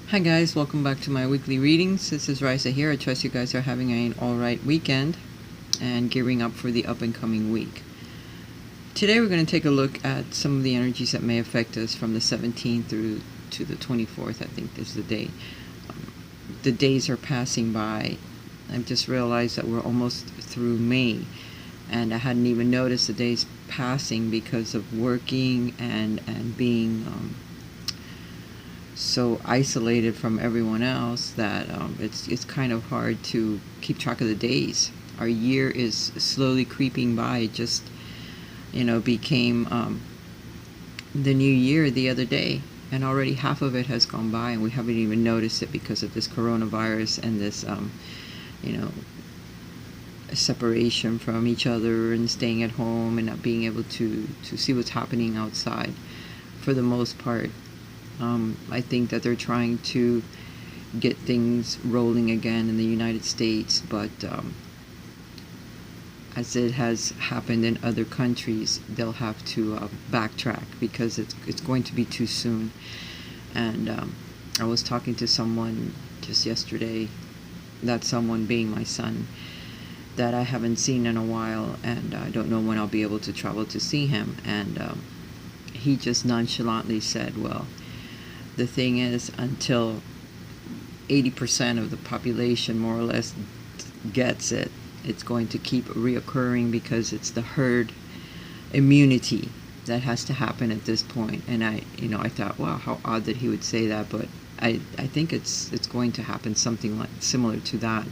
Hi guys, welcome back to my weekly readings. This is Raisa here. I trust you guys are having an alright weekend and gearing up for the up and coming week. Today we're going to take a look at some of the energies that may affect us from the 17th through to the 24th. I think is the day. The days are passing by. I've just realized that we're almost through May, and I hadn't even noticed the days passing because of working and being so isolated from everyone else that it's kind of hard to keep track of the days. Our year is slowly creeping by. It just became the new year the other day, and already half of it has gone by, and we haven't even noticed it because of this coronavirus and this separation from each other and staying at home and not being able to see what's happening outside for the most part. I think that they're trying to get things rolling again in the United States, but as it has happened in other countries, they'll have to backtrack because it's going to be too soon. And I was talking to someone just yesterday, that someone being my son, that I haven't seen in a while, and I don't know when I'll be able to travel to see him. And he just nonchalantly said, well, the thing is, until 80% of the population more or less gets it, it's going to keep reoccurring because it's the herd immunity that has to happen at this point. And I thought, wow, how odd that he would say that, but I think it's going to happen something like similar to that,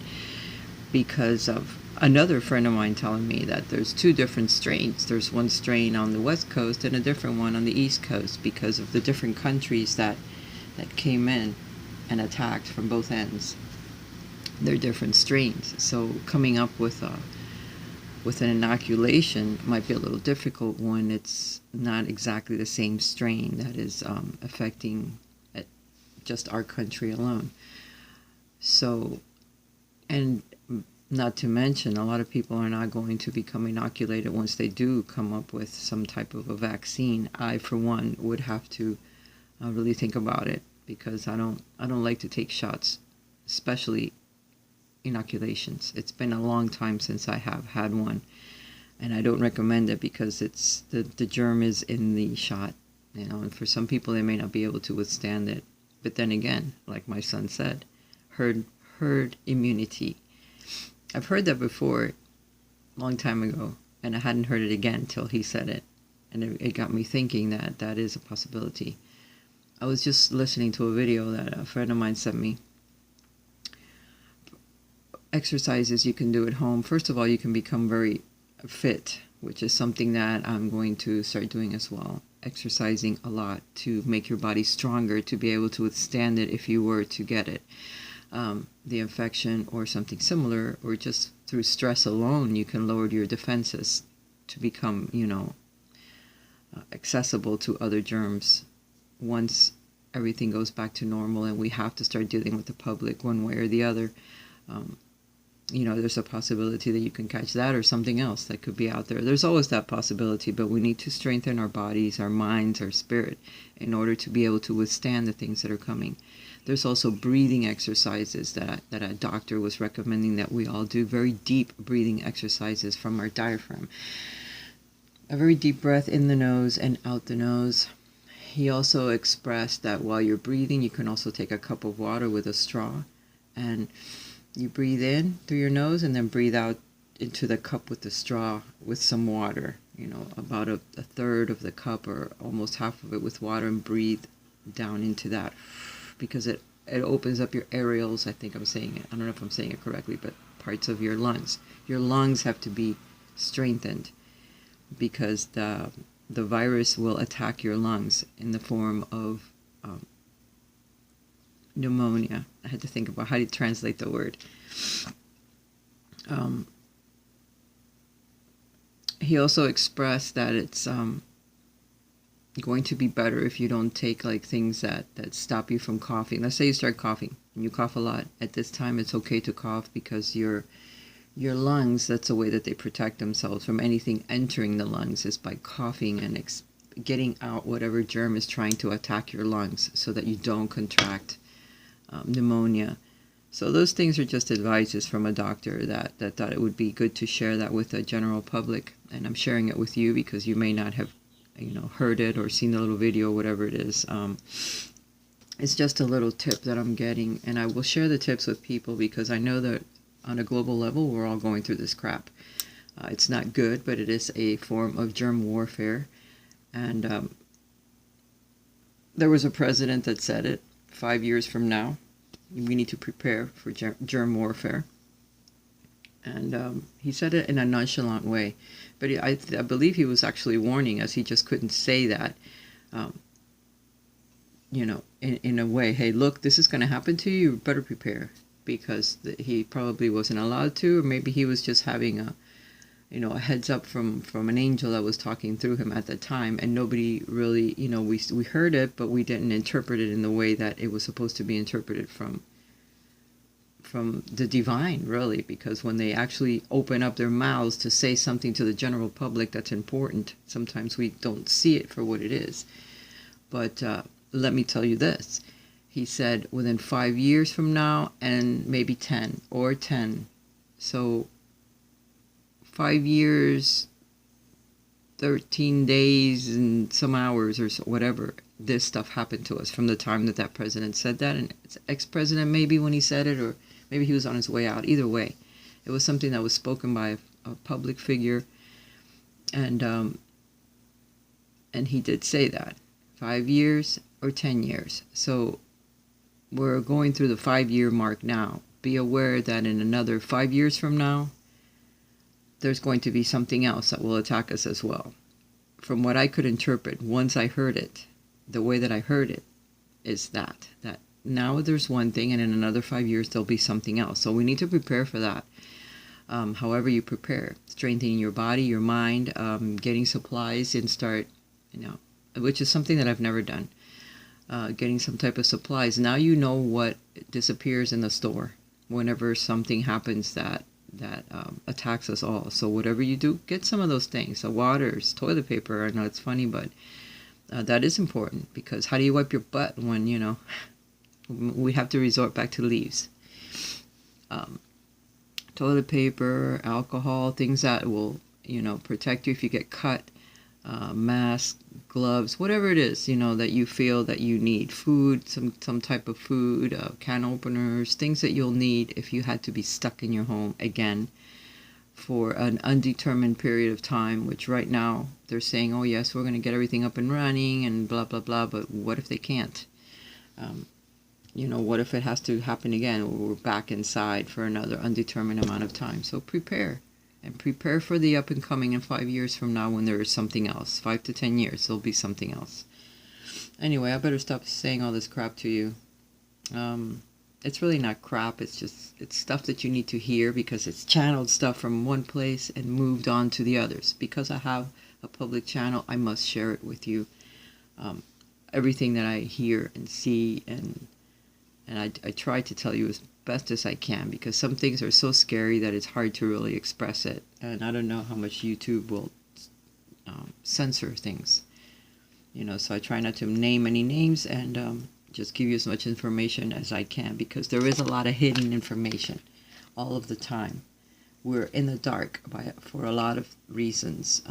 because of another friend of mine telling me that there's two different strains. There's one strain on the West Coast and a different one on the East Coast because of the different countries that came in and attacked from both ends. They're different strains. So coming up with an inoculation might be a little difficult when it's not exactly the same strain that is affecting just our country alone. So, and not to mention, a lot of people are not going to become inoculated once they do come up with some type of a vaccine. I, for one, would have to really think about it, because I don't like to take shots, especially inoculations. It's been a long time since I have had one, and I don't recommend it because it's the germ is in the shot, and for some people they may not be able to withstand it. But then again, like my son said, herd immunity. I've heard that before, a long time ago, and I hadn't heard it again till he said it, and it got me thinking that that is a possibility. I was just listening to a video that a friend of mine sent me. Exercises you can do at home. First of all, you can become very fit, which is something that I'm going to start doing as well. Exercising a lot to make your body stronger to be able to withstand it if you were to get it. The infection or something similar, or just through stress alone, you can lower your defenses to become, accessible to other germs once everything goes back to normal, and we have to start dealing with the public one way or the other. There's a possibility that you can catch that or something else that could be out there. There's always that possibility, but we need to strengthen our bodies, our minds, our spirit in order to be able to withstand the things that are coming. There's also breathing exercises that a doctor was recommending that we all do, very deep breathing exercises from our diaphragm. A very deep breath in the nose and out the nose. He also expressed that while you're breathing, you can also take a cup of water with a straw, and you breathe in through your nose and then breathe out into the cup with the straw with some water, about a third of the cup or almost half of it with water, and breathe down into that, because it opens up your areolas. I think I'm saying it. I don't know if I'm saying it correctly, but parts of your lungs. Your lungs have to be strengthened because the virus will attack your lungs in the form of pneumonia. I had to think about how to translate the word. He also expressed that it's going to be better if you don't take like things that stop you from coughing. Let's say you start coughing and you cough a lot. At this time, it's okay to cough because your lungs, that's a way that they protect themselves from anything entering the lungs, is by coughing and getting out whatever germ is trying to attack your lungs so that you don't contract pneumonia. So those things are just advices from a doctor that thought it would be good to share that with the general public. And I'm sharing it with you because you may not have, heard it or seen the little video, whatever it is. It's just a little tip that I'm getting, and I will share the tips with people because I know that on a global level, we're all going through this crap. It's not good, but it is a form of germ warfare. And there was a president that said it 5 years from now. We need to prepare for germ warfare. And he said it in a nonchalant way. But I believe he was actually warning us. He just couldn't say that, in a way, hey, look, this is going to happen to you. You better prepare. Because he probably wasn't allowed to, or maybe he was just having a heads up from an angel that was talking through him at the time, and nobody really, we heard it, but we didn't interpret it in the way that it was supposed to be interpreted from the divine, really, because when they actually open up their mouths to say something to the general public that's important, sometimes we don't see it for what it is. But let me tell you this. He said within 5 years from now, and maybe 10 or 10. So 5 years, 13 days, and some hours or so, whatever, this stuff happened to us from the time that president said that. And it's ex-president maybe when he said it, or maybe he was on his way out. Either way, it was something that was spoken by a public figure. And he did say that. 5 years or 10 years. So we're going through the 5-year mark now. Be aware that in another 5 years from now, there's going to be something else that will attack us as well. From what I could interpret, once I heard it, the way that I heard it is that now there's one thing, and in another 5 years, there'll be something else. So we need to prepare for that. However you prepare, strengthening your body, your mind, getting supplies and start, which is something that I've never done. Getting some type of supplies. Now you know what disappears in the store whenever something happens that attacks us all. So whatever you do, get some of those things. So waters, toilet paper. I know it's funny, but that is important, because how do you wipe your butt when, we have to resort back to leaves? Toilet paper, alcohol, things that will, protect you if you get cut. Mask, gloves, whatever it is, that you feel that you need. Food, some type of food, can openers, things that you'll need if you had to be stuck in your home again for an undetermined period of time, which right now they're saying, oh yes, we're going to get everything up and running and blah, blah, blah, but what if they can't? What if it has to happen again? We're back inside for another undetermined amount of time. So prepare. And prepare for the up and coming in 5 years from now when there is something else. 5 to 10 years, there'll be something else. Anyway, I better stop saying all this crap to you. It's really not crap. It's stuff that you need to hear, because it's channeled stuff from one place and moved on to the others. Because I have a public channel, I must share it with you. Everything that I hear and see, and I try to tell you as best as I can, because some things are so scary that it's hard to really express it. And I don't know how much YouTube will censor things. So I try not to name any names, and just give you as much information as I can, because there is a lot of hidden information all of the time. We're in the dark for a lot of reasons.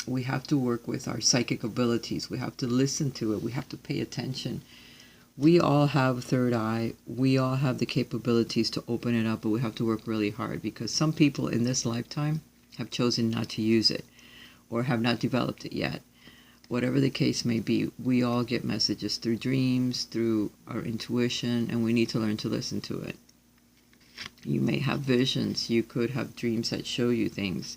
We have to work with our psychic abilities. We have to listen to it. We have to pay attention. We all have a third eye. We all have the capabilities to open it up, but we have to work really hard, because some people in this lifetime have chosen not to use it, or have not developed it yet. Whatever the case may be, we all get messages through dreams, through our intuition, and we need to learn to listen to it. You may have visions. You could have dreams that show you things.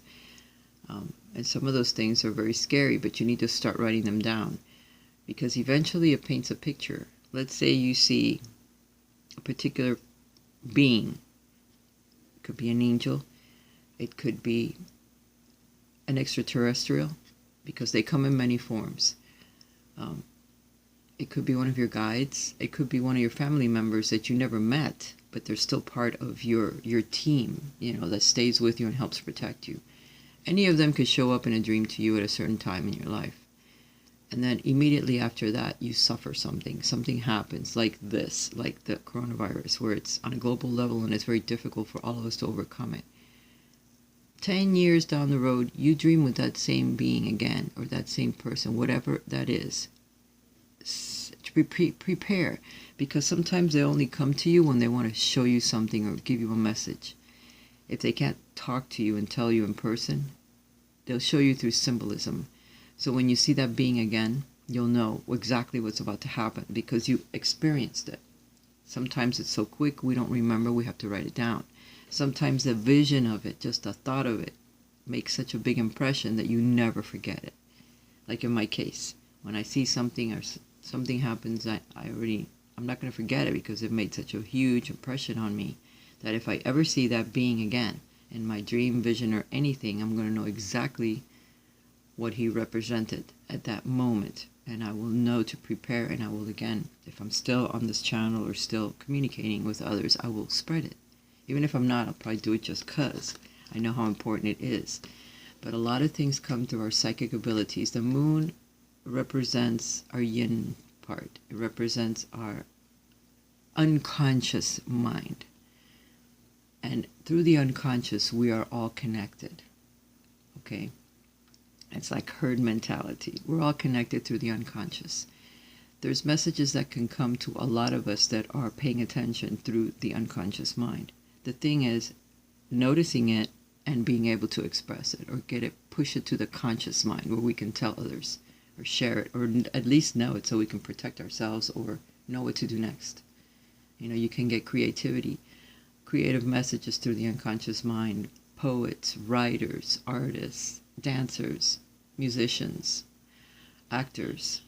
And some of those things are very scary, but you need to start writing them down, because eventually it paints a picture. Let's say you see a particular being. It could be an angel. It could be an extraterrestrial, because they come in many forms. It could be one of your guides. It could be one of your family members that you never met, but they're still part of your team, that stays with you and helps protect you. Any of them could show up in a dream to you at a certain time in your life. And then immediately after that, you suffer something. Something happens like this, like the coronavirus, where it's on a global level and it's very difficult for all of us to overcome it. 10 years down the road, you dream with that same being again, or that same person, whatever that is. Prepare, because sometimes they only come to you when they want to show you something or give you a message. If they can't talk to you and tell you in person, they'll show you through symbolism. So when you see that being again, you'll know exactly what's about to happen because you experienced it. Sometimes it's so quick we don't remember, we have to write it down. Sometimes the vision of it, just the thought of it, makes such a big impression that you never forget it. Like in my case, when I see something or something happens, I'm not going to forget it because it made such a huge impression on me that if I ever see that being again in my dream, vision, or anything, I'm going to know exactly what he represented at that moment, and I will know to prepare, and I will, again, if I'm still on this channel or still communicating with others, I will spread it. Even if I'm not, I'll probably do it just because I know how important it is. But a lot of things come through our psychic abilities. The moon represents our yin part. It represents our unconscious mind. And through the unconscious, we are all connected. Okay? It's like herd mentality. We're all connected through the unconscious. There's messages that can come to a lot of us that are paying attention through the unconscious mind. The thing is, noticing it and being able to express it or push it to the conscious mind where we can tell others or share it or at least know it so we can protect ourselves or know what to do next. You can get creative messages through the unconscious mind. Poets, writers, artists, dancers, musicians, actors,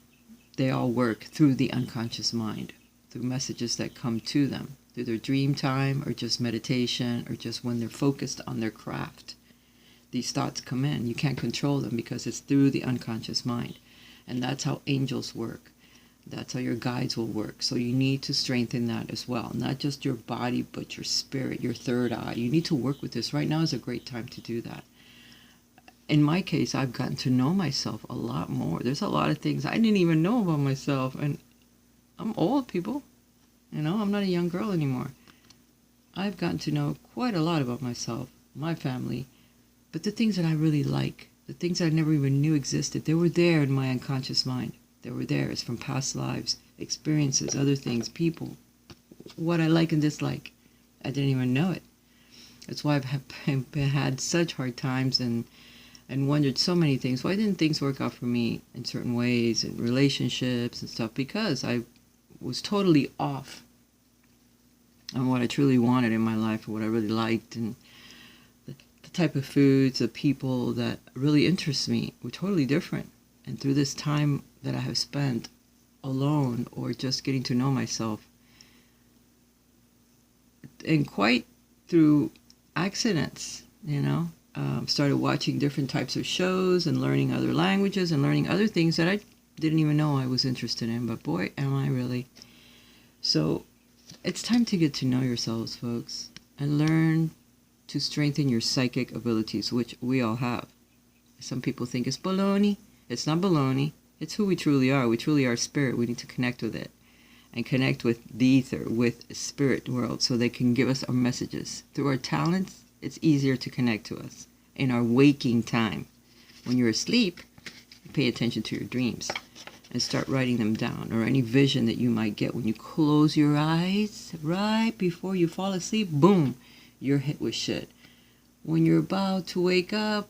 they all work through the unconscious mind, through messages that come to them, through their dream time or just meditation or just when they're focused on their craft. These thoughts come in. You can't control them because it's through the unconscious mind. And that's how angels work. That's how your guides will work. So you need to strengthen that as well. Not just your body, but your spirit, your third eye. You need to work with this. Right now is a great time to do that. In my case, I've gotten to know myself a lot more. There's a lot of things I didn't even know about myself. And I'm old, people. I'm not a young girl anymore. I've gotten to know quite a lot about myself, my family. But the things that I really like, the things that I never even knew existed, they were there in my unconscious mind. They were there. It's from past lives, experiences, other things, people, what I like and dislike. I didn't even know it. That's why I've had such hard times and wondered so many things. Why didn't things work out for me in certain ways and relationships and stuff? Because I was totally off on what I truly wanted in my life and what I really liked, and the type of foods, the people that really interest me were totally different. And through this time that I have spent alone or just getting to know myself, and quite through accidents, started watching different types of shows and learning other languages and learning other things that I didn't even know I was interested in, but boy, am I really. So it's time to get to know yourselves, folks, and learn to strengthen your psychic abilities, which we all have. Some people think it's baloney. It's not baloney. It's who we truly are. We truly are spirit. We need to connect with it and connect with the ether, with the spirit world, so they can give us our messages. Through our talents, it's easier to connect to us in our waking time. When you're asleep, pay attention to your dreams and start writing them down, or any vision that you might get when you close your eyes right before you fall asleep. Boom, you're hit with shit. When you're about to wake up,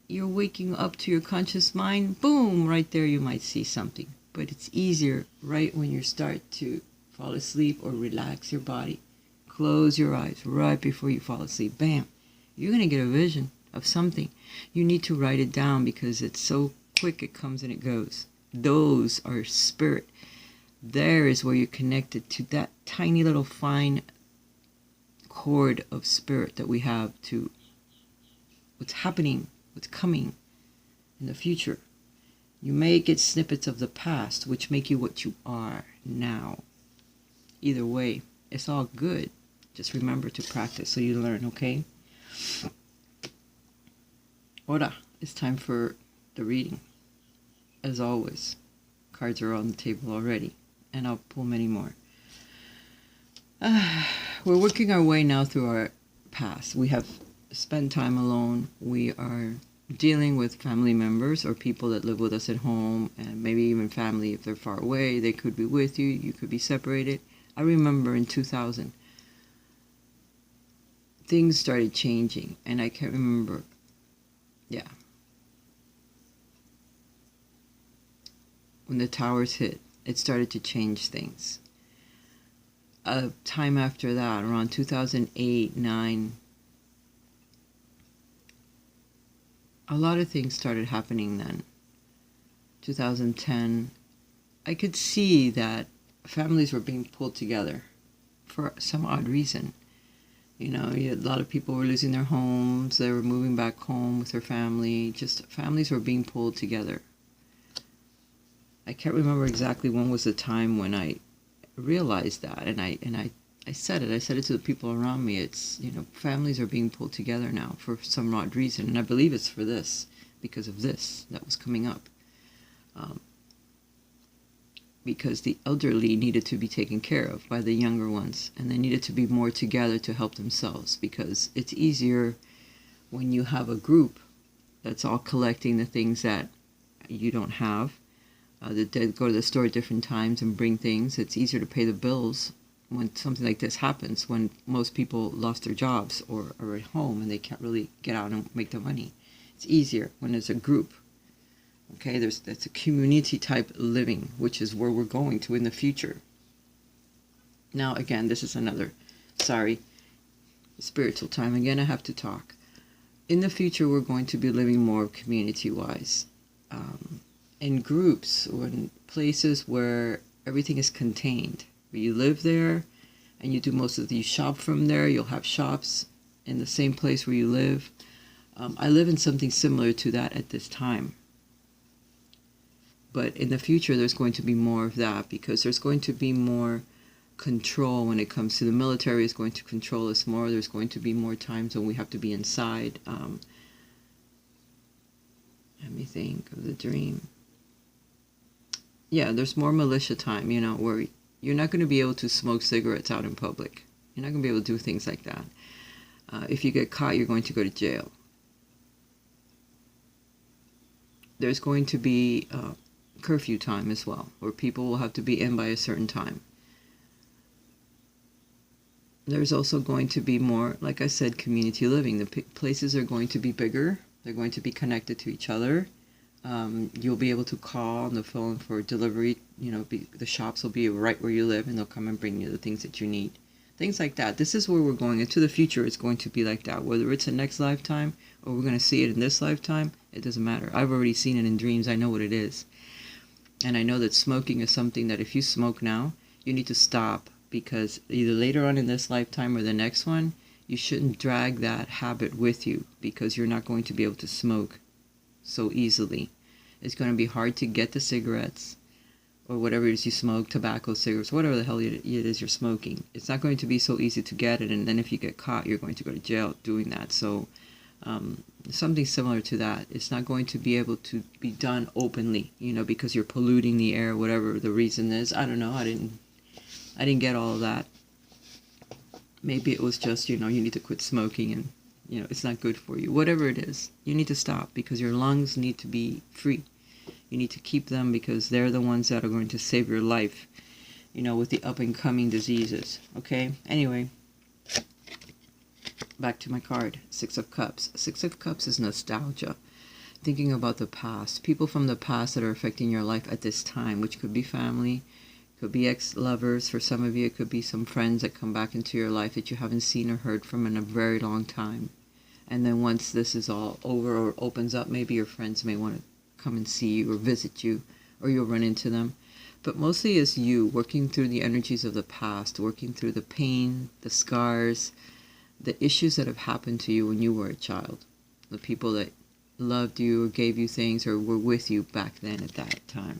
you're waking up to your conscious mind, boom, right there you might see something. But it's easier right when you start to fall asleep or relax your body. Close your eyes right before you fall asleep. Bam, you're going to get a vision of something. You need to write it down because it's so quick, it comes and it goes. Those are spirit. There is where you're connected to that tiny little fine cord of spirit that we have to what's happening, what's coming in the future. You may get snippets of the past, which make you what you are now. Either way, it's all good. Just remember to practice so you learn, okay? Ora, it's time for the reading. as always, cards are on the table already, and I'll pull many more. We're working our way now through our past. We have spent time alone. We are dealing with family members or people that live with us at home, and maybe even family if they're far away. They could be with you. You could be separated. I remember in 2000, things started changing, and I can't remember. Yeah. When the towers hit, it started to change things. A time after that, around 2008, 9, a lot of things started happening then. 2010, I could see that families were being pulled together for some odd reason. You know, a lot of people were losing their homes, they were moving back home with their family, just families were being pulled together. I can't remember exactly when was the time when I realized that, and I said it. I said it to the people around me. It's, you know, families are being pulled together now for some odd reason, and I believe it's for this, because of this that was coming up. Because the elderly needed to be taken care of by the younger ones, and they needed to be more together to help themselves, because it's easier when you have a group that's all collecting the things that you don't have. They go to the store at different times and bring things. It's easier to pay the bills when something like this happens, when most people lost their jobs or are at home and they can't really get out and make the money. It's easier when there's a group. Okay, that's a community type living, which is where we're going to in the future. Now, again, this is another, spiritual time. Again, I have to talk. In the future, we're going to be living more community-wise. In groups or in places where everything is contained. Where you live there and you do most of you shop from there. You'll have shops in the same place where you live. I live in something similar to that at this time. But in the future, there's going to be more of that, because there's going to be more control when it comes to the military is going to control us more. There's going to be more times when we have to be inside. Let me think of the dream. Yeah, there's more militia time, you know, where you're not going to be able to smoke cigarettes out in public. You're not going to be able to do things like that. If you get caught, you're going to go to jail. There's going to be curfew time as well, where people will have to be in by a certain time. There's also going to be more, like I said, community living. The places are going to be bigger. They're going to be connected to each other. You'll be able to call on the phone for delivery. You know, the shops will be right where you live, and they'll come and bring you the things that you need. Things like that. This is where we're going. Into the future, it's going to be like that. Whether it's a next lifetime or we're going to see it in this lifetime, it doesn't matter. I've already seen it in dreams. I know what it is. And I know that smoking is something that if you smoke now, you need to stop, because either later on in this lifetime or the next one, you shouldn't drag that habit with you, because you're not going to be able to smoke so easily. It's going to be hard to get the cigarettes or whatever it is you smoke, tobacco, cigarettes, whatever the hell it is you're smoking. It's not going to be so easy to get it, and then if you get caught, you're going to go to jail doing that. So something similar to that. It's not going to be able to be done openly, you know, because you're polluting the air, whatever the reason is. I don't know. I didn't get all of that. Maybe it was just, you know, you need to quit smoking and, you know, it's not good for you. Whatever it is, you need to stop, because your lungs need to be free. You need to keep them, because they're the ones that are going to save your life, you know, with the up and coming diseases. Okay? Anyway, back to my card. 6 of Cups. 6 of Cups is nostalgia. Thinking about the past. People from the past that are affecting your life at this time, which could be family, could be ex-lovers. For some of you, it could be some friends that come back into your life that you haven't seen or heard from in a very long time. And then once this is all over or opens up, maybe your friends may want to come and see you or visit you, or you'll run into them. But mostly it's you working through the energies of the past, working through the pain, the scars, the issues that have happened to you when you were a child. The people that loved you or gave you things or were with you back then at that time.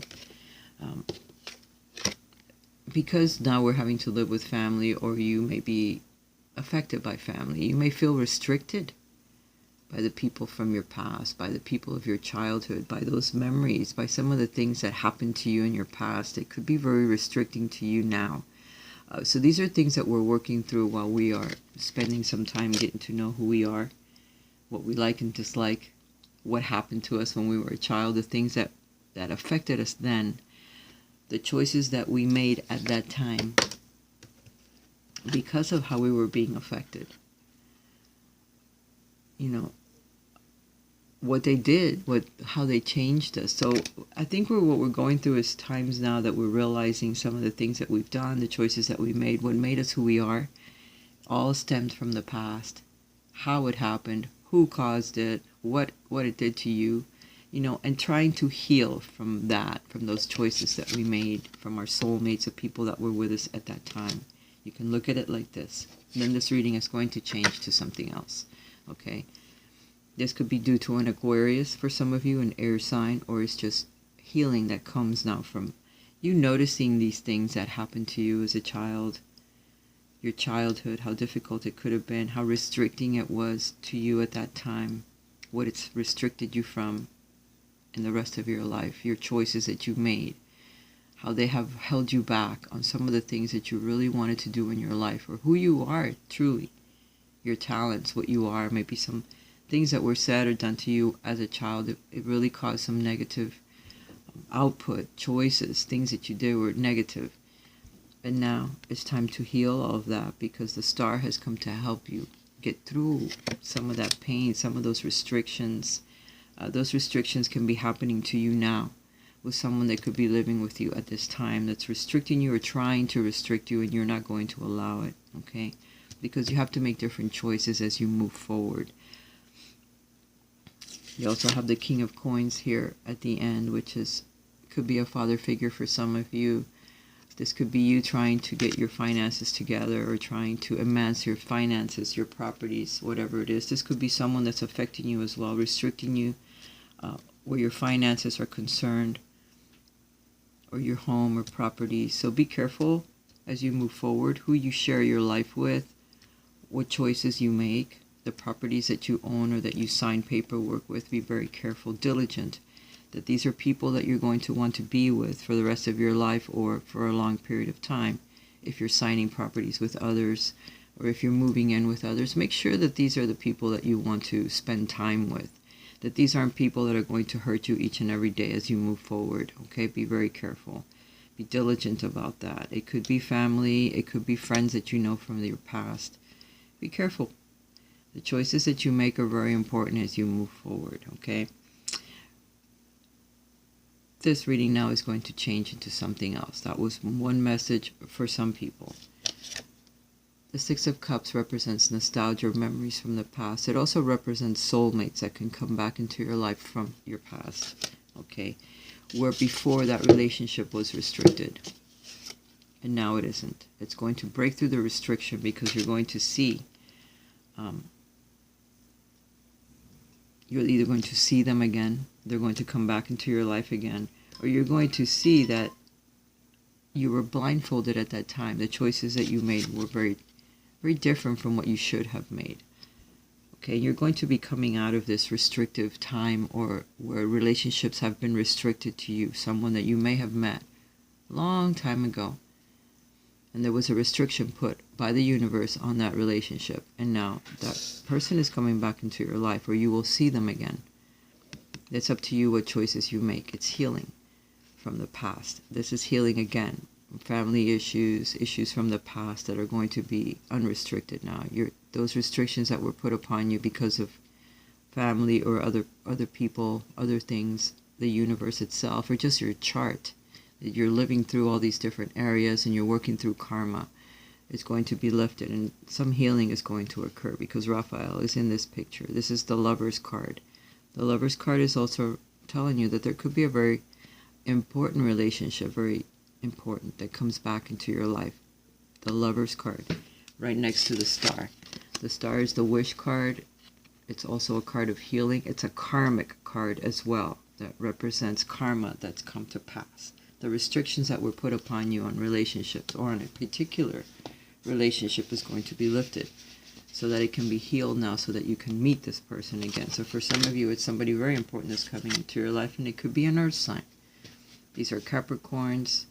Because now we're having to live with family, or you may be affected by family. You may feel restricted. by the people from your past, by the people of your childhood, by those memories, by some of the things that happened to you in your past. It could be very restricting to you now. So these are things that we're working through while we are spending some time getting to know who we are, what we like and dislike, what happened to us when we were a child, the things that affected us then, the choices that we made at that time because of how we were being affected. You know, what they did, how they changed us. So I think what we're going through is times now that we're realizing some of the things that we've done, the choices that we made, what made us who we are, all stemmed from the past. How it happened, who caused it, what it did to you, and trying to heal from that, from those choices that we made, from our soulmates, the people that were with us at that time. You can look at it like this. And then this reading is going to change to something else. Okay? This could be due to an Aquarius for some of you, an air sign, or it's just healing that comes now from you noticing these things that happened to you as a child, your childhood, how difficult it could have been, how restricting it was to you at that time, what it's restricted you from in the rest of your life, your choices that you made, how they have held you back on some of the things that you really wanted to do in your life, or who you are truly, your talents, what you are, maybe some things that were said or done to you as a child. It really caused some negative output, choices, things that you did were negative. And now it's time to heal all of that, because the star has come to help you get through some of that pain, some of those restrictions. Those restrictions can be happening to you now with someone that could be living with you at this time that's restricting you or trying to restrict you, and you're not going to allow it, okay? Because you have to make different choices as you move forward. You also have the King of Coins here at the end, which could be a father figure for some of you. This could be you trying to get your finances together, or trying to amass your finances, your properties, whatever it is. This could be someone that's affecting you as well, restricting you where your finances are concerned, or your home or property. So be careful as you move forward, who you share your life with, what choices you make, the properties that you own or that you sign paperwork with. Be very careful, diligent, that these are people that you're going to want to be with for the rest of your life or for a long period of time. If you're signing properties with others, or if you're moving in with others, make sure that these are the people that you want to spend time with, that these aren't people that are going to hurt you each and every day as you move forward. Okay, be very careful. Be diligent about that. It could be family, it could be friends that you know from your past. Be careful. The choices that you make are very important as you move forward, okay? This reading now is going to change into something else. That was one message for some people. The Six of Cups represents nostalgia or memories from the past. It also represents soulmates that can come back into your life from your past, okay? Where before that relationship was restricted, and now it isn't. It's going to break through the restriction, because you're going to see you're either going to see them again, they're going to come back into your life again, or you're going to see that you were blindfolded at that time. The choices that you made were very, very different from what you should have made. Okay, you're going to be coming out of this restrictive time, or where relationships have been restricted to you, someone that you may have met a long time ago, and there was a restriction put by the universe on that relationship, and now that person is coming back into your life, or you will see them again. It's up to you what choices you make. It's healing from the past. This is healing again. Family issues from the past that are going to be unrestricted now. Those restrictions that were put upon you because of family or other people, other things, the universe itself, or just your chart, that you're living through all these different areas and you're working through karma, is going to be lifted, and some healing is going to occur, because Raphael is in this picture. This is the Lover's card. The Lover's card is also telling you that there could be a very important relationship, very important, that comes back into your life. The Lover's card, right next to the star. The star is the wish card. It's also a card of healing. It's a karmic card as well, that represents karma that's come to pass. The restrictions that were put upon you on relationships, or on a particular relationship, is going to be lifted. so that it can be healed now, so that you can meet this person again. So for some of you, it's somebody very important that's coming into your life, and it could be an earth sign. These are Capricorns,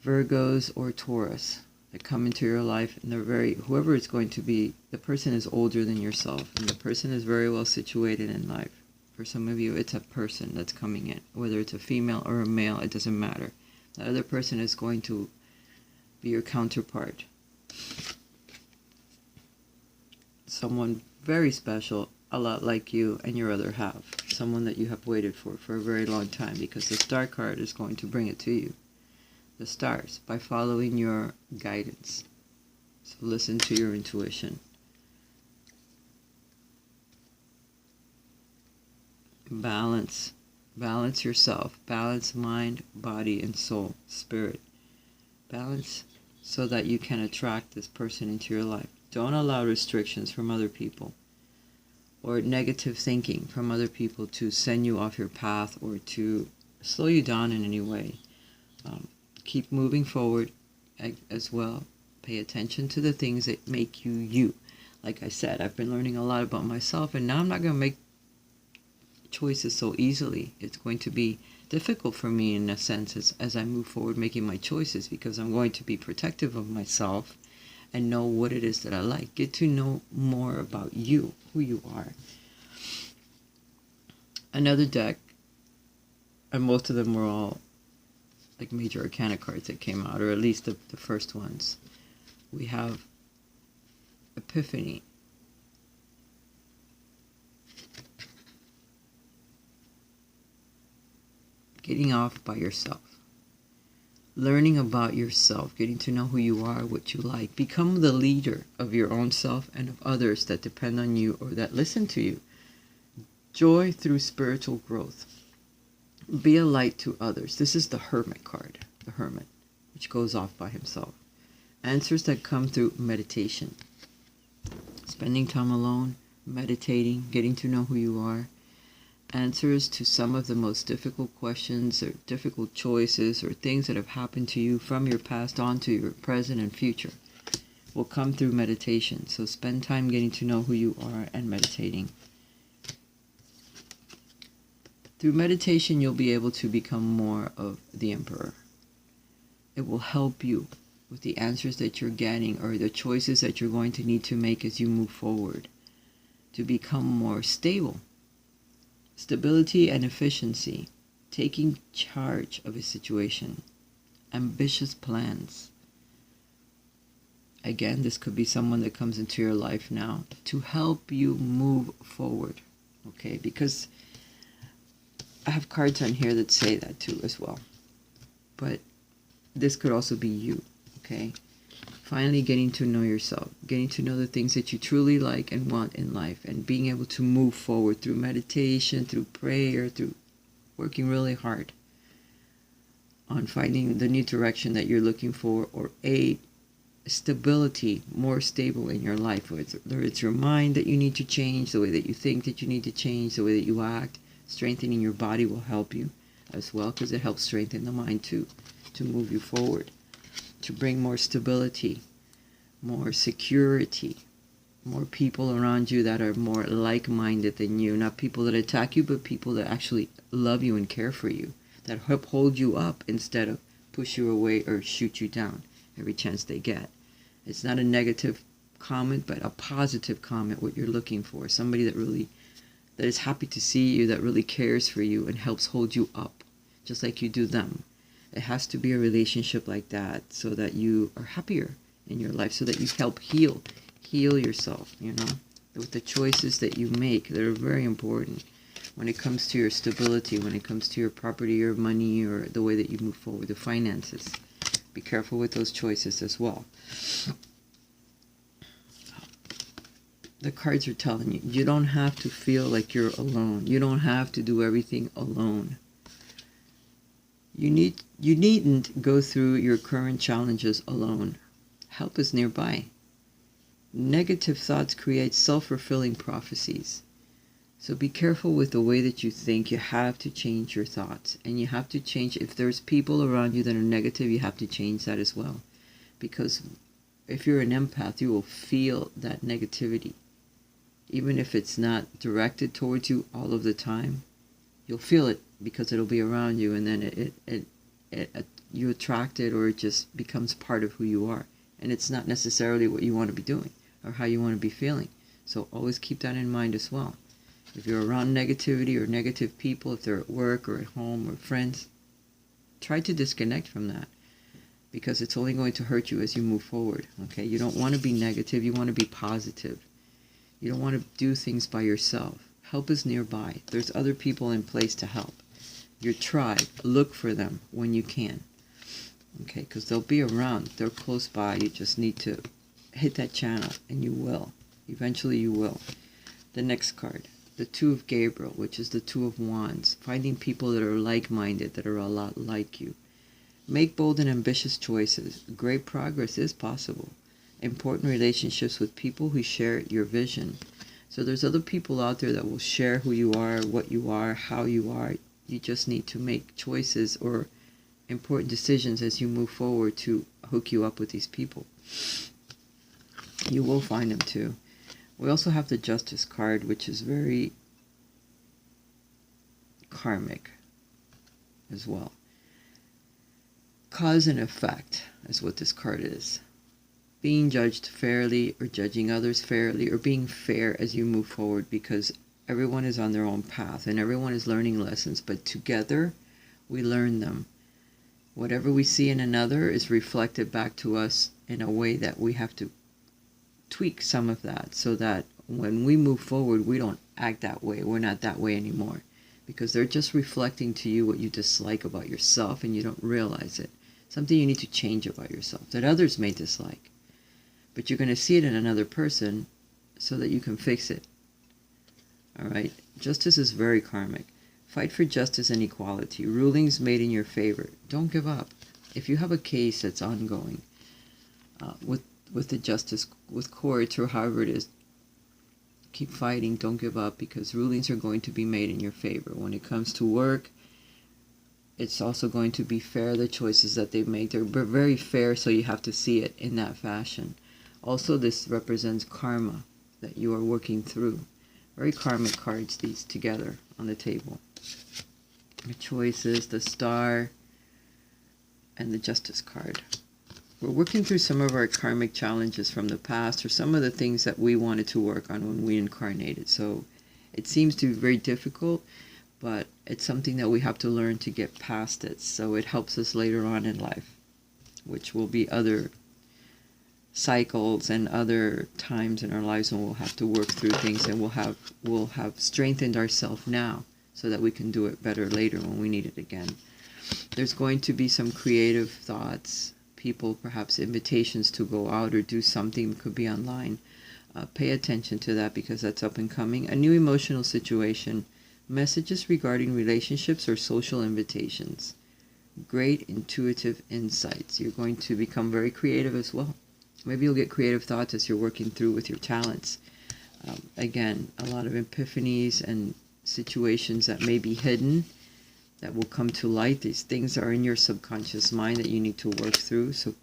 Virgos, or Taurus that come into your life, and whoever it's going to be, the person is older than yourself, and the person is very well situated in life. For some of you, it's a person that's coming in, whether it's a female or a male, it doesn't matter. That other person is going to be your counterpart. Someone very special, a lot like you and your other half. Someone that you have waited for a very long time, because the star card is going to bring it to you. The stars, by following your guidance. So listen to your intuition. Balance. Balance yourself. Balance mind, body, and soul, spirit. Balance so that you can attract this person into your life. Don't allow restrictions from other people or negative thinking from other people to send you off your path or to slow you down in any way. Keep moving forward as well. Pay attention to the things that make you you. Like I said, I've been learning a lot about myself, and now I'm not going to make choices so easily. It's going to be difficult for me in a sense as I move forward making my choices, because I'm going to be protective of myself and know what it is that I like. Get to know more about you, who you are. Another deck, and most of them were all like major arcana cards that came out, or at least the first ones. We have Epiphany. Getting off by yourself. Learning about yourself, getting to know who you are, what you like. Become the leader of your own self and of others that depend on you or that listen to you. Joy through spiritual growth. Be a light to others. This is the Hermit card, the Hermit, which goes off by himself. Answers that come through meditation. Spending time alone, meditating, getting to know who you are. Answers to some of the most difficult questions or difficult choices or things that have happened to you from your past on to your present and future will come through meditation. So spend time getting to know who you are and meditating. Through meditation, you'll be able to become more of the Emperor. It will help you with the answers that you're getting or the choices that you're going to need to make as you move forward to become more stable. Stability and efficiency, taking charge of a situation, ambitious plans. Again, this could be someone that comes into your life now to help you move forward, okay? Because I have cards on here that say that too as well. But this could also be you, okay? Finally getting to know yourself, getting to know the things that you truly like and want in life, and being able to move forward through meditation, through prayer, through working really hard on finding the new direction that you're looking for, or a stability, more stable in your life. Whether it's your mind that you need to change, the way that you think that you need to change, the way that you act. Strengthening your body will help you as well, because it helps strengthen the mind too, to move you forward. To bring more stability, more security, more people around you that are more like-minded than you. Not people that attack you, but people that actually love you and care for you, that help hold you up instead of push you away or shoot you down every chance they get. It's not a negative comment, but a positive comment, what you're looking for. Somebody that is happy to see you, that really cares for you and helps hold you up, just like you do them. It has to be a relationship like that, so that you are happier in your life, so that you help heal yourself, with the choices that you make. That are very important when it comes to your stability, when it comes to your property, your money, or the way that you move forward, the finances. Be careful with those choices as well. The cards are telling you, you don't have to feel like you're alone. You don't have to do everything alone. You needn't go through your current challenges alone. Help is nearby. Negative thoughts create self-fulfilling prophecies. So be careful with the way that you think. You have to change your thoughts. And you have to change, if there's people around you that are negative, you have to change that as well. Because if you're an empath, you will feel that negativity. Even if it's not directed towards you all of the time, you'll feel it because it'll be around you, and then you attract it, or it just becomes part of who you are. And it's not necessarily what you want to be doing or how you want to be feeling. So always keep that in mind as well. If you're around negativity or negative people, if they're at work or at home or friends, try to disconnect from that, because it's only going to hurt you as you move forward. Okay? You don't want to be negative. You want to be positive. You don't want to do things by yourself. Help is nearby. There's other people in place to help. Your tribe, look for them when you can. Okay? Because they'll be around. They're close by. You just need to hit that channel, and you will. Eventually you will. The next card, the Two of Gabriel, which is the Two of Wands. Finding people that are like-minded, that are a lot like you. Make bold and ambitious choices. Great progress is possible. Important relationships with people who share your vision. So there's other people out there that will share who you are, what you are, how you are. You just need to make choices or important decisions as you move forward to hook you up with these people. You will find them too. We also have the Justice card, which is very karmic as well. Cause and effect is what this card is. Being judged fairly, or judging others fairly, or being fair as you move forward, because everyone is on their own path and everyone is learning lessons, but together we learn them. Whatever we see in another is reflected back to us in a way that we have to tweak some of that, so that when we move forward, we don't act that way. We're not that way anymore, because they're just reflecting to you what you dislike about yourself, and you don't realize it. Something you need to change about yourself that others may dislike, but you're going to see it in another person so that you can fix it. All right? Justice is very karmic. Fight for justice and equality. Rulings made in your favor. Don't give up. If you have a case that's ongoing with the justice, with courts, or however it is, keep fighting. Don't give up, because rulings are going to be made in your favor. When it comes to work, it's also going to be fair, the choices that they make. They're very fair, so you have to see it in that fashion. Also, this represents karma that you are working through. Very karmic cards, these together on the table. The choices, the Star, and the Justice card. We're working through some of our karmic challenges from the past, or some of the things that we wanted to work on when we incarnated. So it seems to be very difficult, but it's something that we have to learn to get past it, so it helps us later on in life, which will be other cycles and other times in our lives when we'll have to work through things, and we'll have strengthened ourselves now so that we can do it better later when we need it again. There's going to be some creative thoughts, people, perhaps invitations to go out or do something. It could be online. Pay attention to that, because that's up and coming. A new emotional situation. Messages regarding relationships or social invitations. Great intuitive insights. You're going to become very creative as well. Maybe you'll get creative thoughts as you're working through with your talents. Again, a lot of epiphanies and situations that may be hidden that will come to light. These things are in your subconscious mind that you need to work through. So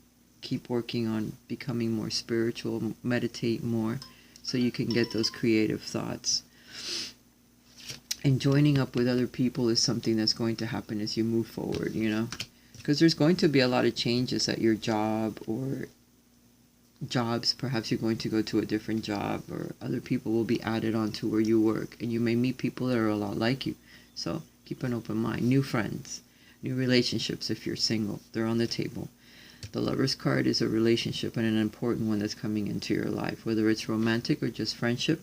keep working on becoming more spiritual, meditate more, so you can get those creative thoughts. And joining up with other people is something that's going to happen as you move forward, you know, because there's going to be a lot of changes at your job, or jobs. Perhaps you're going to go to a different job, or other people will be added on to where you work, and you may meet people that are a lot like you. So keep an open mind. New friends, new relationships if you're single, they're on the table. The Lover's card is a relationship, and an important one that's coming into your life, whether it's romantic or just friendship.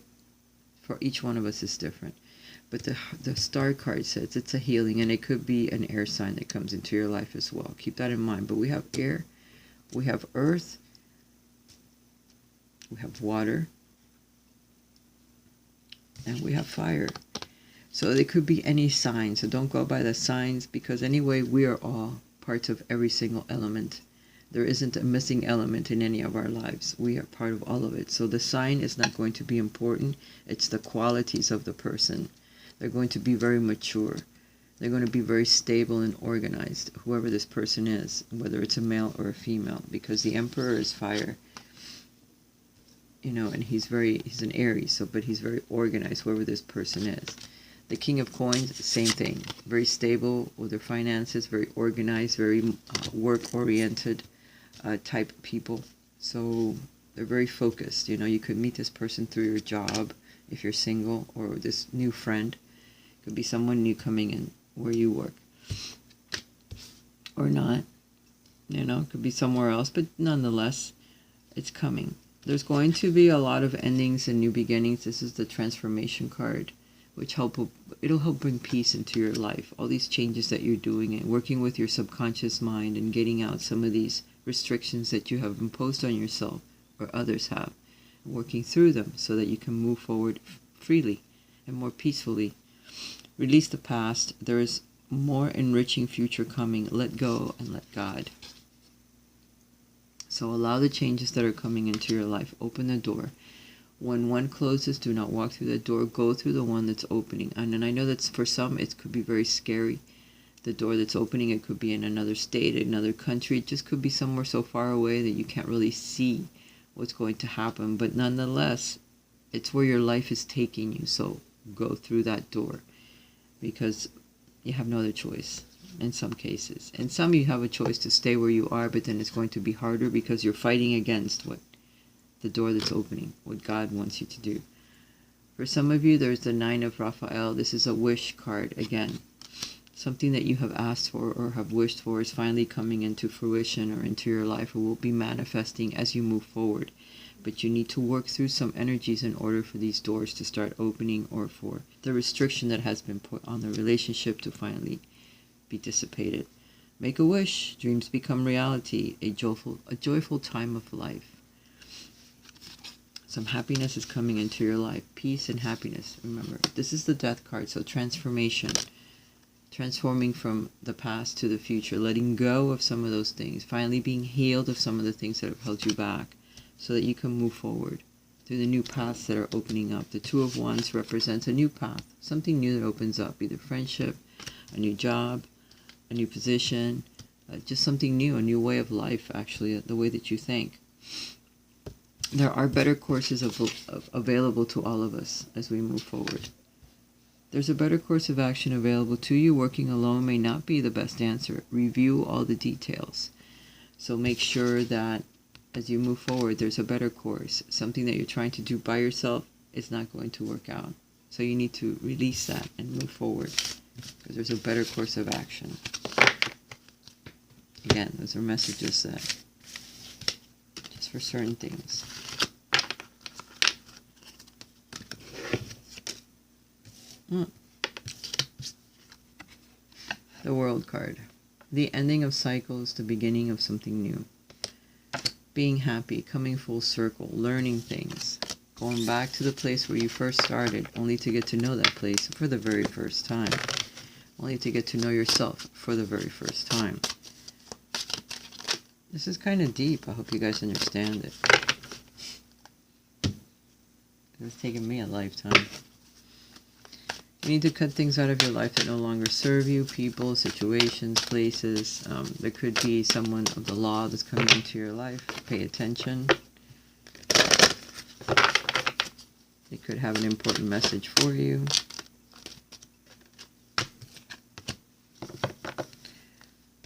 For each one of us is different. But the Star card says it's a healing, and it could be an air sign that comes into your life as well. Keep that in mind. But we have air, we have earth, we have water, and we have fire. So they could be any sign. So don't go by the signs, because anyway, we are all parts of every single element. There isn't a missing element in any of our lives. We are part of all of it. So the sign is not going to be important. It's the qualities of the person. They're going to be very mature. They're going to be very stable and organized, whoever this person is, whether it's a male or a female, because the Emperor is fire. and he's an Aries, but he's very organized, whoever this person is. The King of Coins, same thing. Very stable with their finances, very organized, very work-oriented type of people. So they're very focused. You could meet this person through your job if you're single, or this new friend. It could be someone new coming in where you work. Or not. It could be somewhere else, but nonetheless, it's coming. There's going to be a lot of endings and new beginnings. This is the transformation card, which it'll help bring peace into your life. All these changes that you're doing and working with your subconscious mind and getting out some of these restrictions that you have imposed on yourself or others have, working through them so that you can move forward freely and more peacefully. Release the past. There is more enriching future coming. Let go and let God. So allow the changes that are coming into your life. Open the door. When one closes, do not walk through the door. Go through the one that's opening. And I know that for some, it could be very scary. The door that's opening, it could be in another state, another country. It just could be somewhere so far away that you can't really see what's going to happen. But nonetheless, it's where your life is taking you. So go through that door, because you have no other choice in some cases. In some, you have a choice to stay where you are, but then it's going to be harder because you're fighting against the door that's opening, what God wants you to do. For some of you, there's the Nine of Raphael. This is a wish card again. Something that you have asked for or have wished for is finally coming into fruition or into your life, or will be manifesting as you move forward. But you need to work through some energies in order for these doors to start opening, or for the restriction that has been put on the relationship to finally be dissipated. Make a wish. Dreams become reality. A joyful time of life. Some happiness is coming into your life. Peace and happiness. Remember, this is the Death card, so transformation. Transforming from the past to the future. Letting go of some of those things. Finally being healed of some of the things that have held you back, so that you can move forward through the new paths that are opening up. The Two of Wands represents a new path. Something new that opens up. Either friendship, a new job, a new position, just something new, a new way of life, actually, the way that you think. There are better courses available to all of us as we move forward. There's a better course of action available to you. Working alone may not be the best answer. Review all the details. So make sure that as you move forward, there's a better course. Something that you're trying to do by yourself is not going to work out. So you need to release that and move forward, because there's a better course of action. Again, those are messages that just for certain things. The World card. The ending of cycles, the beginning of something new. Being happy, coming full circle, learning things, going back to the place where you first started, only to get to know that place for the very first time. Only to get to know yourself for the very first time. This is kind of deep. I hope you guys understand it. It's taken me a lifetime. You need to cut things out of your life that no longer serve you. People, situations, places. There could be someone of the law that's coming into your life. Pay attention. They could have an important message for you.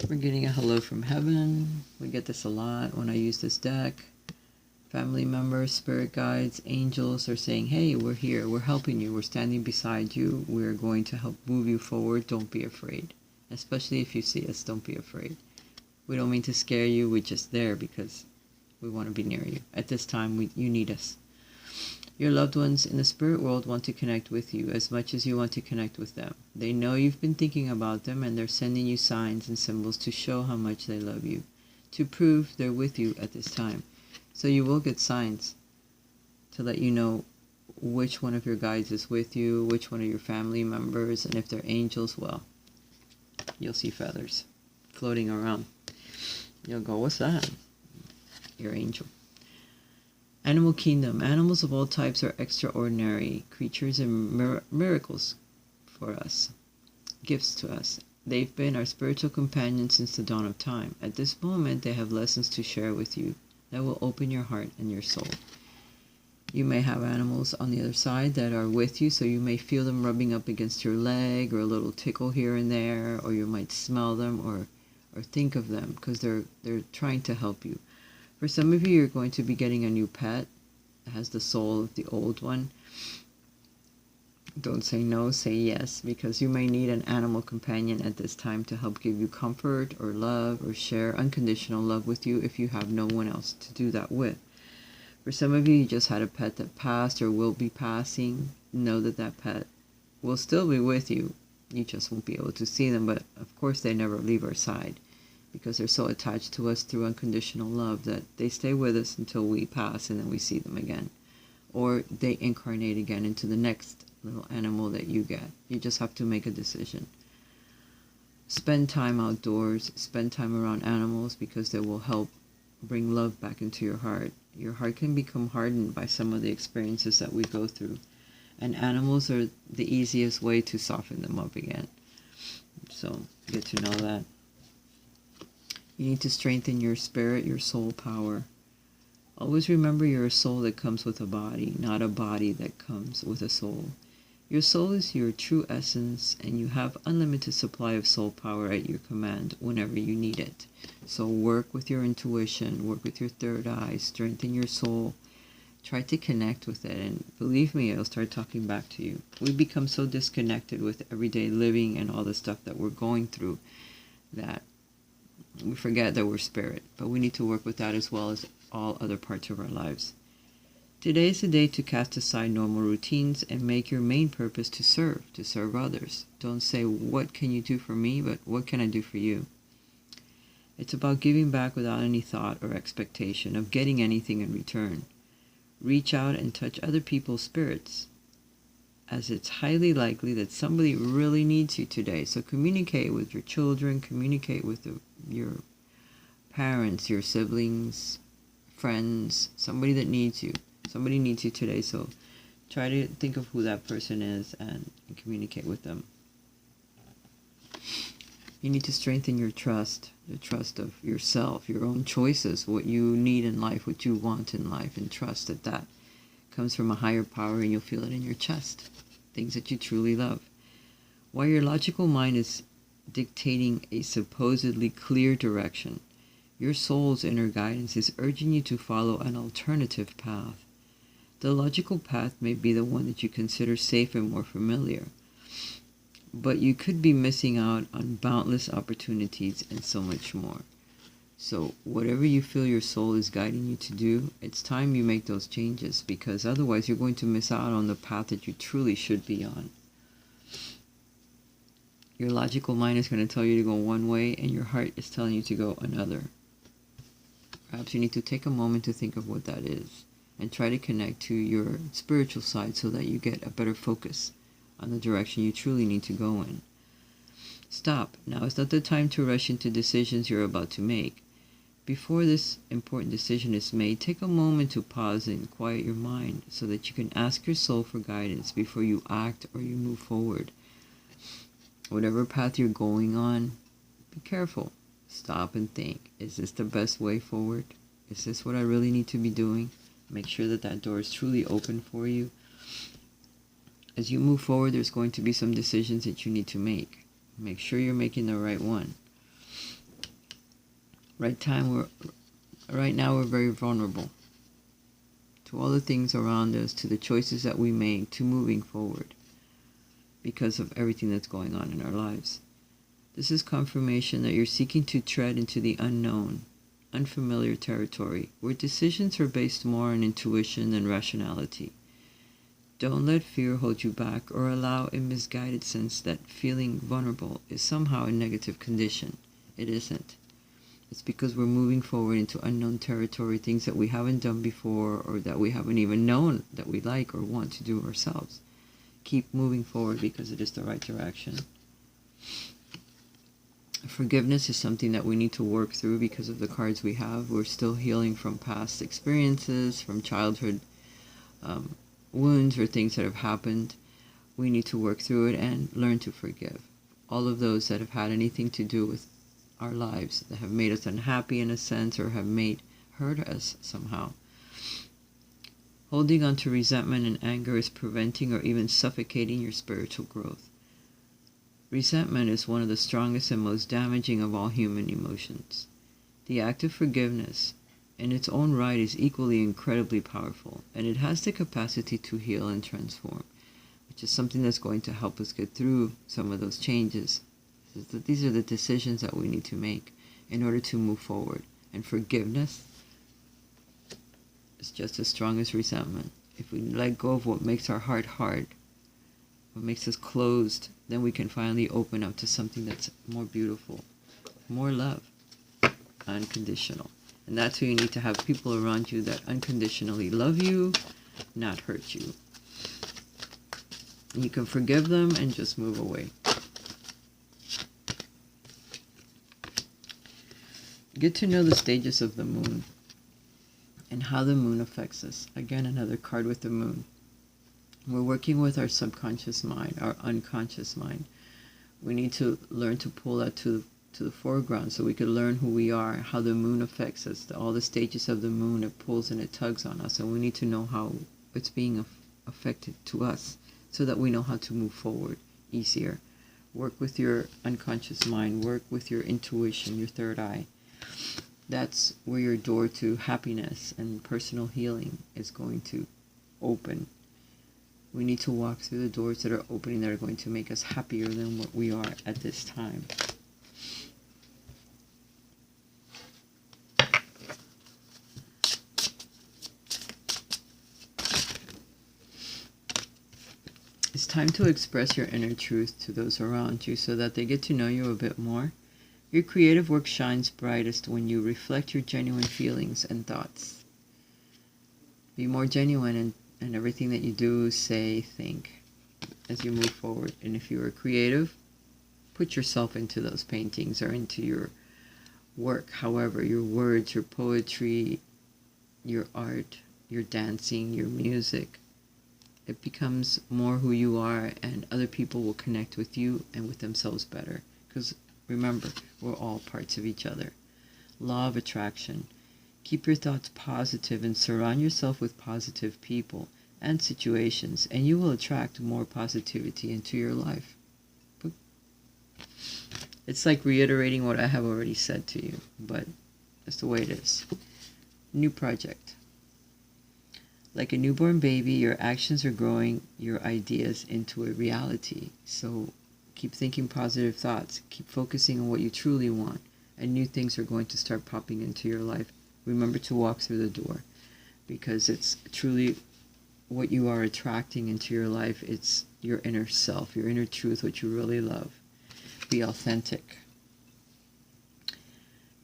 We're getting a hello from heaven. We get this a lot when I use this deck. Family members, spirit guides, angels are saying, hey, we're here, we're helping you, we're standing beside you, we're going to help move you forward, don't be afraid. Especially if you see us, don't be afraid. We don't mean to scare you, we're just there because we want to be near you. At this time, you need us. Your loved ones in the spirit world want to connect with you as much as you want to connect with them. They know you've been thinking about them, and they're sending you signs and symbols to show how much they love you, to prove they're with you at this time. So you will get signs to let you know which one of your guides is with you, which one of your family members, and if they're angels, well, you'll see feathers floating around. You'll go, what's that? Your angel. Animal kingdom. Animals of all types are extraordinary creatures and miracles for us, gifts to us. They've been our spiritual companions since the dawn of time. At this moment, they have lessons to share with you that will open your heart and your soul. You may have animals on the other side that are with you, so you may feel them rubbing up against your leg, or a little tickle here and there, or you might smell them or think of them because they're trying to help you. For some of you, you're going to be getting a new pet that has the soul of the old one. Don't say no, say yes, because you may need an animal companion at this time to help give you comfort or love or share unconditional love with you if you have no one else to do that with. For some of you, you just had a pet that passed or will be passing. Know that that pet will still be with you. You just won't be able to see them, but of course they never leave our side because they're so attached to us through unconditional love that they stay with us until we pass and then we see them again. Or they incarnate again into the next little animal that you get. You just have to make a decision. Spend time outdoors, spend time around animals because they will help bring love back into your heart. Your heart can become hardened by some of the experiences that we go through, and animals are the easiest way to soften them up again. So get to know that. You need to strengthen your spirit, your soul power. Always remember you're a soul that comes with a body, not a body that comes with a soul. Your soul is your true essence, and you have unlimited supply of soul power at your command whenever you need it. So work with your intuition, work with your third eye, strengthen your soul. Try to connect with it, and believe me, it'll start talking back to you. We become so disconnected with everyday living and all the stuff that we're going through that we forget that we're spirit. But we need to work with that as well as all other parts of our lives. Today is the day to cast aside normal routines and make your main purpose to serve others. Don't say, what can you do for me, but what can I do for you? It's about giving back without any thought or expectation of getting anything in return. Reach out and touch other people's spirits, as it's highly likely that somebody really needs you today. So communicate with your children, communicate with your parents, your siblings, friends, somebody that needs you. Somebody needs you today, so try to think of who that person is and communicate with them. You need to strengthen your trust, the trust of yourself, your own choices, what you need in life, what you want in life, and trust that that comes from a higher power and you'll feel it in your chest, things that you truly love. While your logical mind is dictating a supposedly clear direction, your soul's inner guidance is urging you to follow an alternative path. The logical path may be the one that you consider safe and more familiar, but you could be missing out on boundless opportunities and so much more. So whatever you feel your soul is guiding you to do, it's time you make those changes, because otherwise you're going to miss out on the path that you truly should be on. Your logical mind is going to tell you to go one way and your heart is telling you to go another. Perhaps you need to take a moment to think of what that is and try to connect to your spiritual side so that you get a better focus on the direction you truly need to go in. Stop. Now is not the time to rush into decisions you're about to make. Before this important decision is made, take a moment to pause and quiet your mind so that you can ask your soul for guidance before you act or you move forward. Whatever path you're going on, be careful. Stop and think. Is this the best way forward? Is this what I really need to be doing? Make sure that that door is truly open for you. As you move forward, there's going to be some decisions that you need to make. Make sure you're making the right one. Right now we're very vulnerable to all the things around us, to the choices that we make, to moving forward because of everything that's going on in our lives. This is confirmation that you're seeking to tread into the unknown, unfamiliar territory, where decisions are based more on intuition than rationality. Don't let fear hold you back or allow a misguided sense that feeling vulnerable is somehow a negative condition. It isn't. It's because we're moving forward into unknown territory, things that we haven't done before or that we haven't even known that we like or want to do ourselves. Keep moving forward because it is the right direction. Forgiveness is something that we need to work through because of the cards we have. We're still healing from past experiences, from childhood wounds or things that have happened. We need to work through it and learn to forgive all of those that have had anything to do with our lives, that have made us unhappy in a sense or have hurt us somehow. Holding on to resentment and anger is preventing or even suffocating your spiritual growth. Resentment is one of the strongest and most damaging of all human emotions. The act of forgiveness, in its own right, is equally incredibly powerful, and it has the capacity to heal and transform, which is something that's going to help us get through some of those changes. These are the decisions that we need to make in order to move forward. And forgiveness is just as strong as resentment. If we let go of what makes our heart hard, what makes us closed, then we can finally open up to something that's more beautiful, more love, unconditional. And that's who you need to have people around you that unconditionally love you, not hurt you. You can forgive them and just move away. Get to know the stages of the moon and how the moon affects us. Again, another card with the moon. We're working with our subconscious mind, our unconscious mind. We need to learn to pull that to the foreground so we can learn who we are, how the moon affects us, all the stages of the moon, it pulls and it tugs on us, and we need to know how it's being affected to us so that we know how to move forward easier. Work with your unconscious mind, work with your intuition, your third eye. That's where your door to happiness and personal healing is going to open. We need to walk through the doors that are opening that are going to make us happier than what we are at this time. It's time to express your inner truth to those around you so that they get to know you a bit more. Your creative work shines brightest when you reflect your genuine feelings and thoughts. Be more genuine in everything that you do, say, think as you move forward. And if you are creative, put yourself into those paintings or into your work. However, your words, your poetry, your art, your dancing, your music, it becomes more who you are, and other people will connect with you and with themselves better. Because remember, we're all parts of each other. Law of attraction. Keep your thoughts positive and surround yourself with positive people and situations, and you will attract more positivity into your life. It's like reiterating what I have already said to you, but that's the way it is. New project. Like a newborn baby, your actions are growing your ideas into a reality. So keep thinking positive thoughts. Keep focusing on what you truly want, and new things are going to start popping into your life. Remember to walk through the door, because it's truly what you are attracting into your life. It's your inner self, your inner truth, what you really love. Be authentic.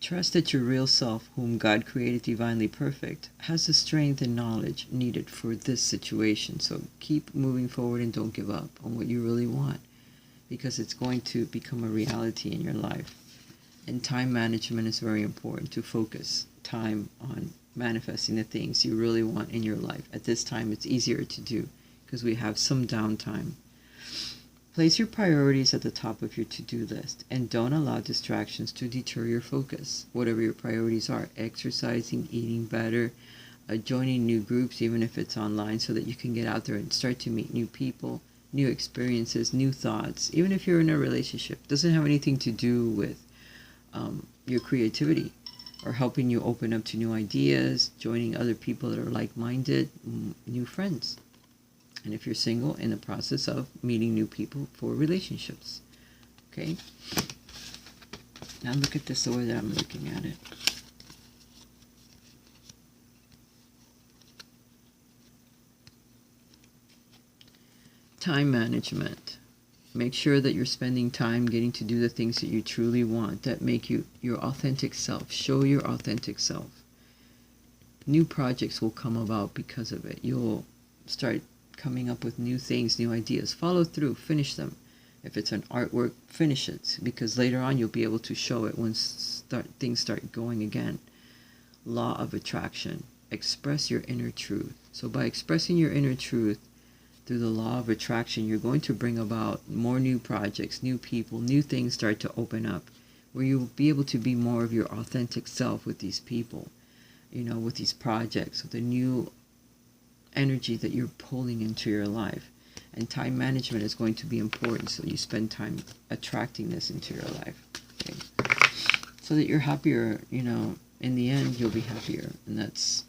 Trust that your real self, whom God created divinely perfect, has the strength and knowledge needed for this situation. So keep moving forward and don't give up on what you really want, because it's going to become a reality in your life. And time management is very important, to focus time on manifesting the things you really want in your life. At this time, it's easier to do because we have some downtime. Place your priorities at the top of your to-do list and don't allow distractions to deter your focus. Whatever your priorities are, exercising, eating better, joining new groups, even if it's online, so that you can get out there and start to meet new people, new experiences, new thoughts. Even if you're in a relationship, it doesn't have anything to do with your creativity or helping you open up to new ideas, joining other people that are like-minded, new friends. And if you're single, in the process of meeting new people for relationships. Okay? Now look at this the way that I'm looking at it. Time management. Make sure that you're spending time getting to do the things that you truly want, that make you your authentic self. Show your authentic self. New projects will come about because of it. You'll start coming up with new things, new ideas. Follow through, finish them. If it's an artwork, finish it, because later on you'll be able to show it when things start going again. Law of attraction. Express your inner truth. So by expressing your inner truth through the law of attraction, you're going to bring about more new projects, new people, new things start to open up, where you'll be able to be more of your authentic self with these people, with these projects, with the new energy that you're pulling into your life. And time management is going to be important, so you spend time attracting this into your life. Okay? So that you're happier, in the end, you'll be happier. And that's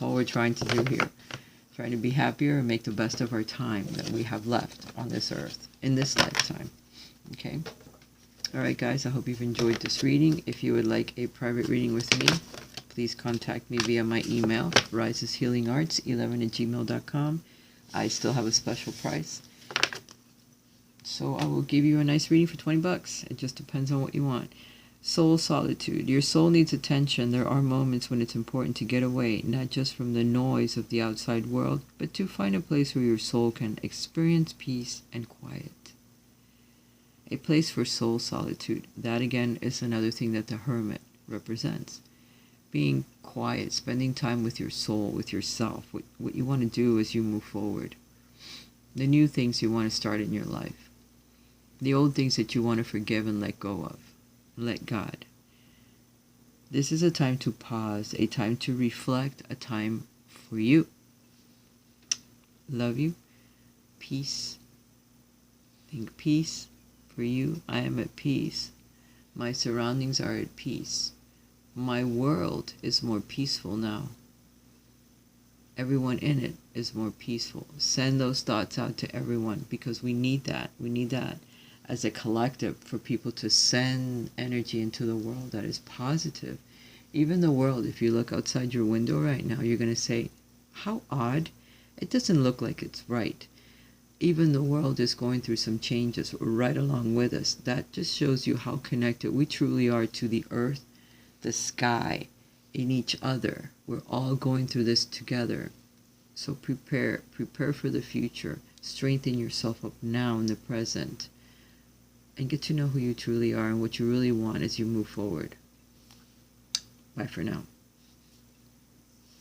all we're trying to do here. Trying to be happier and make the best of our time that we have left on this earth, in this lifetime. Okay? Alright guys, I hope you've enjoyed this reading. If you would like a private reading with me, please contact me via my email, riseshealingarts11@gmail.com. I still have a special price. So I will give you a nice reading for 20 bucks. It just depends on what you want. Soul solitude. Your soul needs attention. There are moments when it's important to get away, not just from the noise of the outside world, but to find a place where your soul can experience peace and quiet. A place for soul solitude. That again is another thing that the hermit represents. Being quiet, spending time with your soul, with yourself, what you want to do as you move forward. The new things you want to start in your life. The old things that you want to forgive and let go of. Let God. This is a time to pause, a time to reflect, a time for you. Love you. Peace. Think peace. For you, I am at peace. My surroundings are at peace. My world is more peaceful now. Everyone in it is more peaceful. Send those thoughts out to everyone because we need that. We need that as a collective for people to send energy into the world that is positive. Even the world, if you look outside your window right now, you're going to say, how odd. It doesn't look like it's right. Even the world is going through some changes right along with us. That just shows you how connected we truly are to the earth, the sky, in each other. We're all going through this together. So prepare for the future. Strengthen yourself up now in the present. And get to know who you truly are and what you really want as you move forward. Bye for now.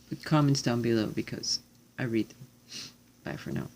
Put comments down below because I read them. Bye for now.